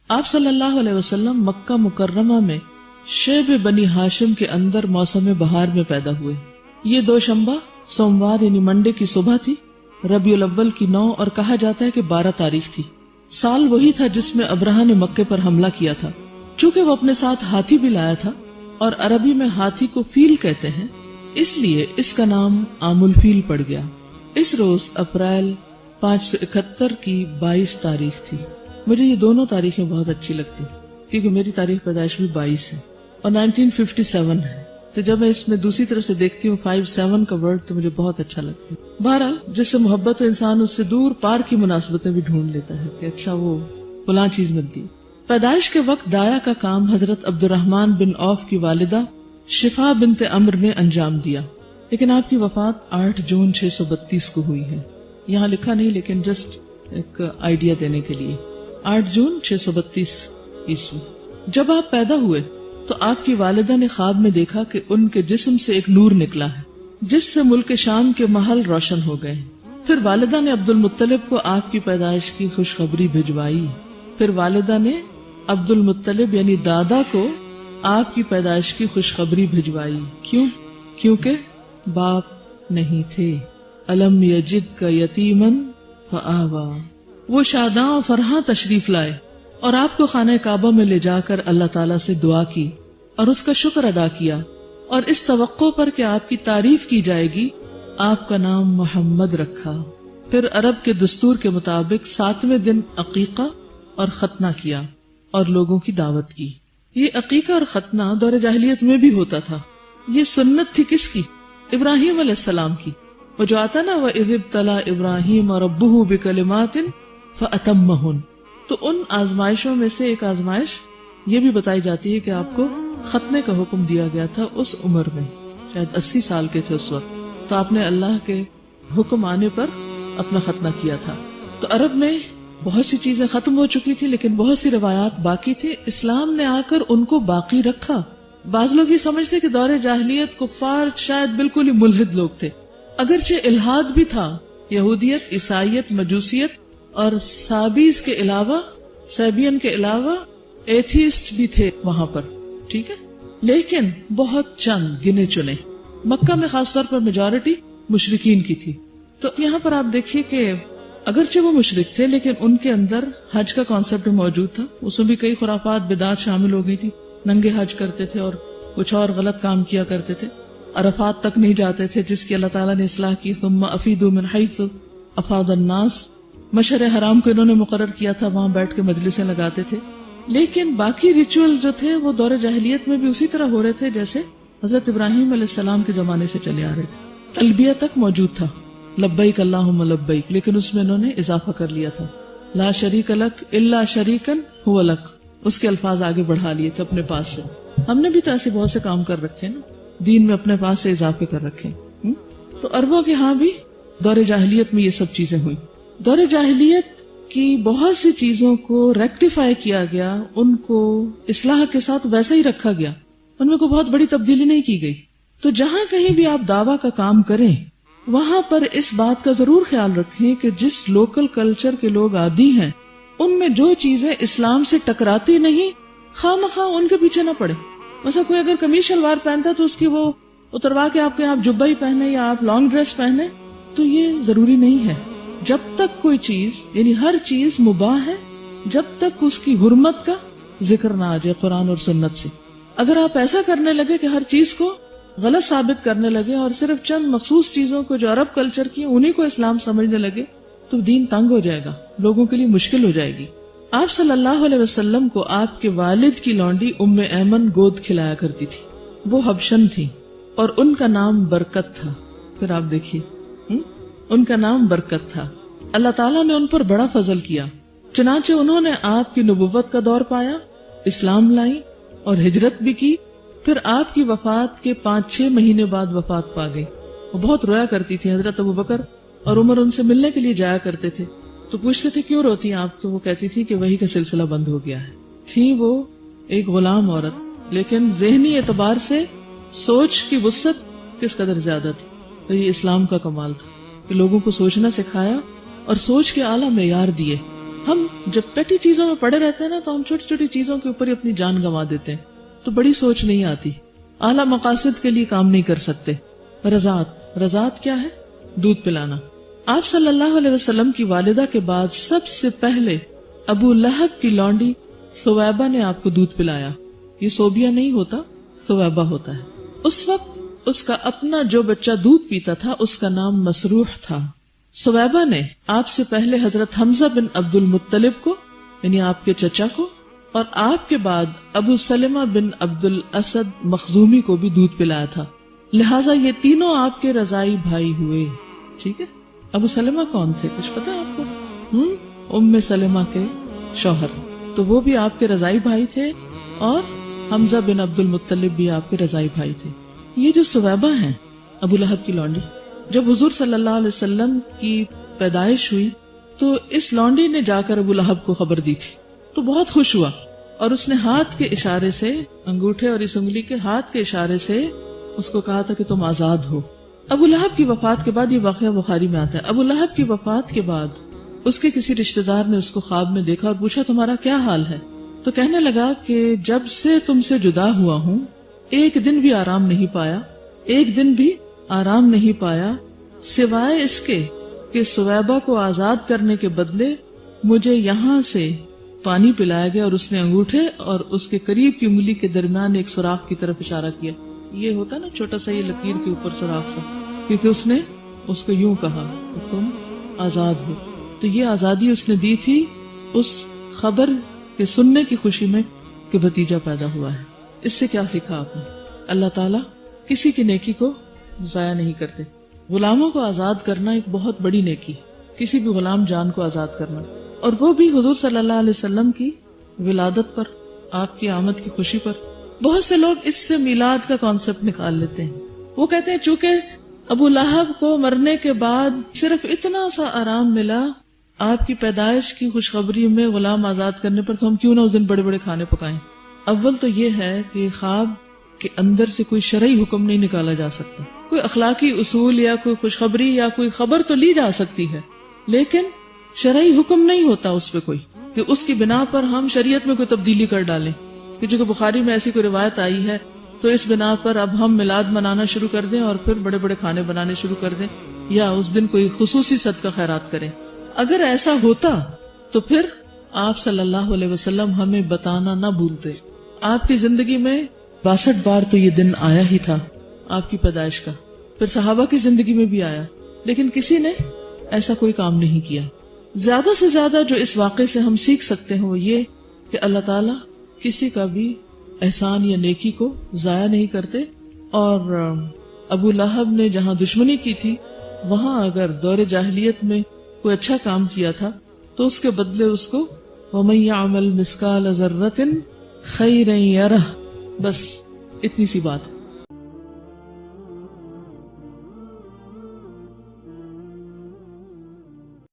آپ صلی اللہ علیہ وسلم مکہ مکرمہ میں شعب بنی ہاشم کے اندر موسم بہار میں پیدا ہوئے. یہ دوشنبہ سوموار یعنی منڈے کی صبح تھی. ربیع الاول کی 9 اور کہا جاتا ہے کہ 12 تاریخ تھی. سال وہی تھا جس میں ابرہہ نے مکے پر حملہ کیا تھا. چونکہ وہ اپنے ساتھ ہاتھی بھی لایا تھا اور عربی میں ہاتھی کو فیل کہتے ہیں، اس لیے اس کا نام عام الفیل پڑ گیا. اس روز اپریل 571 کی 22 تاریخ تھی. مجھے یہ دونوں تاریخیں بہت اچھی لگتی کیونکہ میری تاریخ پیدائش بھی 22 ہے اور 1957 ہے. تو جب میں اس میں دوسری طرف سے دیکھتی ہوں 57 کا ورڈ تو مجھے بہت اچھا لگتا ہے. بہرحال جس سے محبت ہو انسان اس سے دور پار کی مناسبتیں بھی ڈھونڈ لیتا ہے کہ اچھا وہ فلاں چیز ملتی ہے. پیدائش کے وقت دایا کا کام حضرت عبد الرحمن بن عوف کی والدہ شفا بنت عمر نے انجام دیا، لیکن آپ کی وفات 8 جون 632 کو ہوئی ہے. یہاں لکھا نہیں لیکن جسٹ ایک آئیڈیا دینے کے لیے 8 جون 632 عیسوی. جب آپ پیدا ہوئے تو آپ کی والدہ نے خواب میں دیکھا کہ ان کے جسم سے ایک نور نکلا ہے جس سے ملک شام کے محل روشن ہو گئے. پھر والدہ نے عبد المطلب کو آپ کی پیدائش کی خوشخبری بھجوائی. پھر والدہ نے عبد المطلب یعنی دادا کو آپ کی پیدائش کی خوشخبری بھجوائی. کیوں؟ کیونکہ باپ نہیں تھے. الم یجد کا یتیمن فآوا. وہ شاداں و فرحاں تشریف لائے اور آپ کو خانہ کعبہ میں لے جا کر اللہ تعالیٰ سے دعا کی اور اس کا شکر ادا کیا، اور اس توقع پر کہ آپ کی تعریف کی جائے گی آپ کا نام محمد رکھا. پھر عرب کے دستور کے مطابق 7ویں دن عقیقہ اور ختنہ کیا اور لوگوں کی دعوت کی. یہ عقیقہ اور ختنہ دور جاہلیت میں بھی ہوتا تھا. یہ سنت تھی کس کی؟ ابراہیم علیہ السلام کی. وہ جو آتا نا وَإِذِ ابْتَلَىٰ إِبْرَاهِيمَ رَبُّهُ بِكَلِمَاتٍ فَأَتَمَّهُنَّ. تو ان آزمائشوں میں سے ایک آزمائش یہ بھی بتائی جاتی ہے کہ آپ کو ختنے کا حکم دیا گیا تھا اس عمر میں، شاید 80 سال کے تھے اس وقت، تو آپ نے اللہ کے حکم آنے پر اپنا ختنہ کیا تھا. تو عرب میں بہت سی چیزیں ختم ہو چکی تھی لیکن بہت سی روایات باقی تھی. اسلام نے آ کر ان کو باقی رکھا. بعض لوگ یہ سمجھتے کہ دور جاہلیت کفار شاید بالکل ہی ملحد لوگ تھے، اگرچہ الحاد بھی تھا. یہودیت، عیسائیت، مجوسیت اور سیبین کے علاوہ ایتھیسٹ بھی تھے وہاں پر، ٹھیک ہے، لیکن بہت چند گنے چنے. مکہ میں خاص طور پر میجورٹی مشرکین کی تھی. تو یہاں پر آپ دیکھیے کہ اگرچہ وہ مشرک تھے لیکن ان کے اندر حج کا کانسیپٹ موجود تھا. اس میں بھی کئی خرافات بدعات شامل ہو گئی تھی. ننگے حج کرتے تھے اور کچھ اور غلط کام کیا کرتے تھے. عرفات تک نہیں جاتے تھے جس کی اللہ تعالیٰ نے اصلاح کی. ثم افیدوا من حیث افاض الناس. مشعر حرام کو انہوں نے مقرر کیا تھا، وہاں بیٹھ کے مجلسیں لگاتے تھے. لیکن باقی ریچول جو تھے وہ دور جاہلیت میں بھی اسی طرح ہو رہے تھے جیسے حضرت ابراہیم علیہ السلام کے زمانے سے چلے آ رہے تھے. تلبیہ تک موجود تھا، لبیک اللہم لبیک، لیکن اس میں انہوں نے اضافہ کر لیا تھا. لا شریک لک الا شریکن هو لک، اس کے الفاظ آگے بڑھا لیے تھے اپنے پاس سے. ہم نے بھی تو ایسے بہت سے کام کر رکھے نا، دین میں اپنے پاس سے اضافے کر رکھے. تو عربوں کے ہاں بھی دور جاہلیت میں یہ سب چیزیں ہوئی. دور جاہلیت کی بہت سی چیزوں کو ریکٹیفائی کیا گیا، ان کو اصلاح کے ساتھ ویسا ہی رکھا گیا، ان میں کوئی بہت بڑی تبدیلی نہیں کی گئی. تو جہاں کہیں بھی آپ دعویٰ کا کام کریں وہاں پر اس بات کا ضرور خیال رکھیں کہ جس لوکل کلچر کے لوگ عادی ہیں ان میں جو چیزیں اسلام سے ٹکراتی نہیں خواہ مخواہ ان کے پیچھے نہ پڑے. مثلا کوئی اگر قمیض شلوار پہنتا تو اس کی وہ اتروا کے آپ کے آپ جبہ ہی پہنے یا آپ لانگ ڈریس پہنے، تو یہ ضروری نہیں ہے. جب تک کوئی چیز یعنی ہر چیز مباح ہے جب تک اس کی حرمت کا ذکر نہ آ جائے قرآن اور سنت سے. اگر آپ ایسا کرنے لگے کہ ہر چیز کو غلط ثابت کرنے لگے اور صرف چند مخصوص چیزوں کو جو عرب کلچر کی انہی کو اسلام سمجھنے لگے تو دین تنگ ہو جائے گا، لوگوں کے لیے مشکل ہو جائے گی. آپ صلی اللہ علیہ وسلم کو آپ کے والد کی لونڈی ام ایمن گود کھلایا کرتی تھی. وہ حبشن تھی اور ان کا نام برکت تھا. پھر آپ دیکھیے ان کا نام برکت تھا. اللہ تعالیٰ نے ان پر بڑا فضل کیا، چنانچہ انہوں نے آپ کی نبوت کا دور پایا، اسلام لائی اور ہجرت بھی کی. پھر آپ کی وفات کے 5-6 مہینے بعد وفات پا گئی. وہ بہت رویا کرتی تھی. حضرت ابوبکر اور عمر ان سے ملنے کے لیے جایا کرتے تھے تو پوچھتے تھے کیوں روتی ہیں آپ؟ تو وہ کہتی تھی کہ وحی کا سلسلہ بند ہو گیا ہے. تھی وہ ایک غلام عورت لیکن ذہنی اعتبار سے سوچ کی وسعت کس قدر زیادہ تھی. تو یہ اسلام کا کمال تھا کہ لوگوں کو سوچنا سکھایا اور سوچ کے اعلیٰ معیار دیے ہم جب پیٹی چیزوں میں پڑے رہتے ہیں نا تو ہم چھوٹی چھوٹی چیزوں کے اوپر ہی اپنی جان گنوا دیتے ہیں، تو بڑی سوچ نہیں آتی، اعلیٰ مقاصد کے لیے کام نہیں کر سکتے۔ رضاعت کیا ہے؟ دودھ پلانا۔ آپ صلی اللہ علیہ وسلم کی والدہ کے بعد سب سے پہلے ابو لہب کی لونڈی ثویبہ نے آپ کو دودھ پلایا۔ یہ صوبیہ نہیں ہوتا، ثویبہ ہوتا ہے۔ اس وقت اس کا اپنا جو بچہ دودھ پیتا تھا اس کا نام مسروح تھا۔ ثویبہ نے آپ سے پہلے حضرت حمزہ بن عبد المطلب کو، یعنی آپ کے چچا کو، اور آپ کے بعد ابو سلمہ بن عبد الاسد مخزومی کو بھی دودھ پلایا تھا، لہٰذا یہ تینوں آپ کے رضاعی بھائی ہوئے۔ ٹھیک ہے، ابو سلمہ کون تھے کچھ پتا ہے آپ کو؟ ام سلمہ کے شوہر، تو وہ بھی آپ کے رضاعی بھائی تھے، اور حمزہ بن عبد المطلب بھی آپ کے رضاعی بھائی تھے۔ یہ جو ثویبہ ہیں ابو لہب کی لونڈی، جب حضور صلی اللہ علیہ وسلم کی پیدائش ہوئی تو اس لونڈی نے جا کر ابو لہب کو خبر دی تھی، تو بہت خوش ہوا، اور اس نے ہاتھ کے اشارے سے، انگوٹھے اور اس انگلی کے ہاتھ کے اشارے سے اس کو کہا تھا کہ تم آزاد ہو۔ ابو لہب کی وفات کے بعد، یہ واقعہ بخاری میں آتا ہے، ابو لہب کی وفات کے بعد اس کے کسی رشتہ دار نے اس کو خواب میں دیکھا اور پوچھا تمہارا کیا حال ہے؟ تو کہنے لگا کہ جب سے تم سے جدا ہوا ہوں ایک دن بھی آرام نہیں پایا، ایک دن بھی آرام نہیں پایا، سوائے اس کے کہ ثویبہ کو آزاد کرنے کے بدلے مجھے یہاں سے پانی پلایا گیا، اور اس نے انگوٹھے اور اس کے قریب کی انگلی کے درمیان ایک سوراخ کی طرف اشارہ کیا۔ یہ ہوتا نا چھوٹا سا، یہ لکیر کے اوپر سوراخ سا، کیونکہ اس نے اس کو یوں کہا کہ تم آزاد ہو۔ تو یہ آزادی اس نے دی تھی اس خبر کے سننے کی خوشی میں کہ بھتیجا پیدا ہوا ہے۔ اس سے کیا سیکھا آپ نے؟ اللہ تعالیٰ کسی کی نیکی کو ضائع نہیں کرتے۔ غلاموں کو آزاد کرنا ایک بہت بڑی نیکی، کسی بھی غلام جان کو آزاد کرنا، اور وہ بھی حضور صلی اللہ علیہ وسلم کی ولادت پر، آپ کی آمد کی خوشی پر۔ بہت سے لوگ اس سے میلاد کا کانسیپٹ نکال لیتے ہیں، وہ کہتے ہیں چونکہ ابو لہب کو مرنے کے بعد صرف اتنا سا آرام ملا آپ کی پیدائش کی خوشخبری میں غلام آزاد کرنے پر، تو ہم کیوں نہ اس دن بڑے بڑے کھانے پکائیں۔ اول تو یہ ہے کہ خواب کے اندر سے کوئی شرعی حکم نہیں نکالا جا سکتا، کوئی اخلاقی اصول یا کوئی خوشخبری یا کوئی خبر تو لی جا سکتی ہے، لیکن شرعی حکم نہیں ہوتا اس پہ کوئی کہ اس کی بنا پر ہم شریعت میں کوئی تبدیلی کر ڈالیں، کہ جو کہ بخاری میں ایسی کوئی روایت آئی ہے تو اس بنا پر اب ہم میلاد منانا شروع کر دیں اور پھر بڑے بڑے کھانے بنانے شروع کر دیں، یا اس دن کوئی خصوصی صدقہ خیرات کریں۔ اگر ایسا ہوتا تو پھر آپ صلی اللہ علیہ وسلم ہمیں بتانا نہ بھولتے۔ آپ کی زندگی میں 62 بار تو یہ دن آیا ہی تھا آپ کی پیدائش کا، پھر صحابہ کی زندگی میں بھی آیا، لیکن کسی نے ایسا کوئی کام نہیں کیا۔ زیادہ سے زیادہ جو اس واقعے سے ہم سیکھ سکتے ہیں وہ یہ کہ اللہ تعالیٰ کسی کا بھی احسان یا نیکی کو ضائع نہیں کرتے، اور ابو لہب نے جہاں دشمنی کی تھی وہاں اگر دور جاہلیت میں کوئی اچھا کام کیا تھا تو اس کے بدلے اس کو وَمَن يَعْمَلْ مِثْقَالَ ذَرَّةٍ خَيْرًا يَرَهُ، بس اتنی سی بات ہے۔